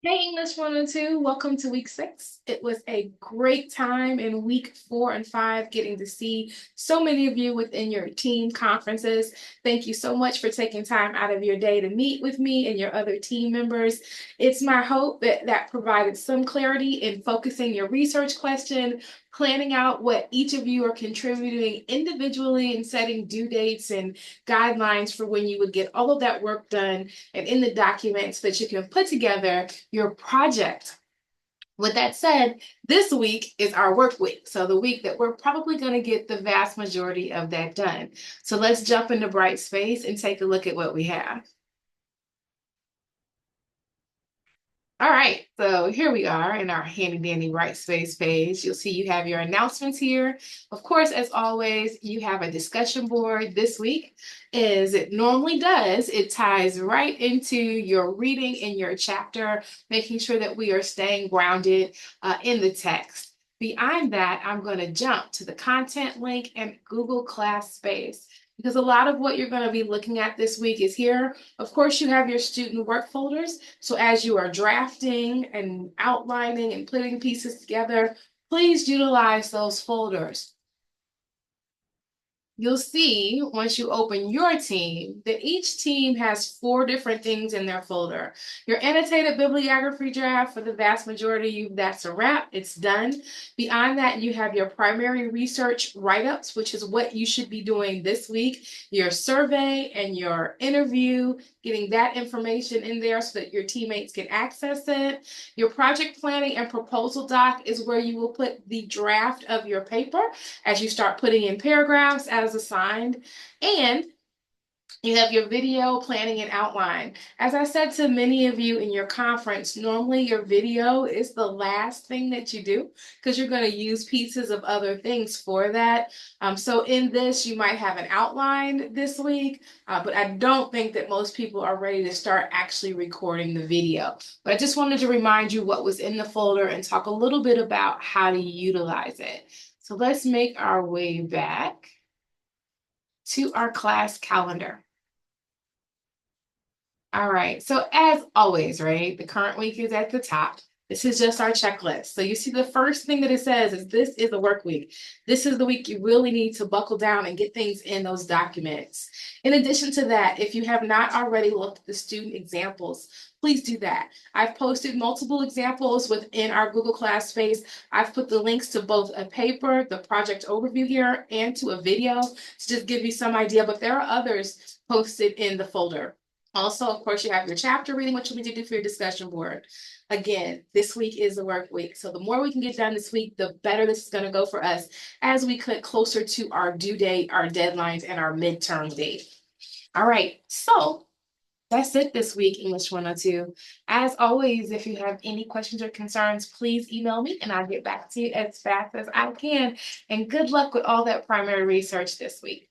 Hey, English 102, welcome to week 6. It was a great time in week 4 and 5 getting to see so many of you within your team conferences. Thank you so much for taking time out of your day to meet with me and your other team members. It's my hope that provided some clarity in focusing your research question, planning out what each of you are contributing individually, and setting due dates and guidelines for when you would get all of that work done and in the documents that you can put together your project. With that said, this week is our work week. So the week that we're probably going to get the vast majority of that done. So let's jump into Brightspace and take a look at what we have. All right, so here we are in our handy dandy Brightspace page. You'll see you have your announcements here. Of course, as always, you have a discussion board this week. As it normally does, it ties right into your reading in your chapter, making sure that we are staying grounded in the text. Beyond that, I'm going to jump to the content link and Google Class Space, because a lot of what you're going to be looking at this week is here. Of course, you have your student work folders. So as you are drafting and outlining and putting pieces together, please utilize those folders. You'll see once you open your team that each team has 4 different things in their folder. Your annotated bibliography draft, for the vast majority of you, that's a wrap, it's done. Beyond that, you have your primary research write-ups, which is what you should be doing this week, your survey and your interview, getting that information in there so that your teammates can access it. Your project planning and proposal doc is where you will put the draft of your paper as you start putting in paragraphs as assigned. And you have your video planning and outline. As I said to many of you in your conference, normally your video is the last thing that you do because you're going to use pieces of other things for that. So in this, you might have an outline this week, but I don't think that most people are ready to start actually recording the video. But I just wanted to remind you what was in the folder and talk a little bit about how to utilize it. So let's make our way back to our class calendar. All right, so as always, right, the current week is at the top. This is just our checklist. So you see the first thing that it says is this is a work week. This is the week you really need to buckle down and get things in those documents. In addition to that, if you have not already looked at the student examples, please do that. I've posted multiple examples within our Google Class space. I've put the links to both a paper, the project overview here, and to a video to just give you some idea, but there are others posted in the folder. Also, of course, you have your chapter reading, which you'll need to do for your discussion board. Again, this week is the work week. So the more we can get done this week, the better this is going to go for us as we get closer to our due date, our deadlines, and our midterm date. All right, so that's it this week, English 102. As always, if you have any questions or concerns, please email me and I'll get back to you as fast as I can. And good luck with all that primary research this week.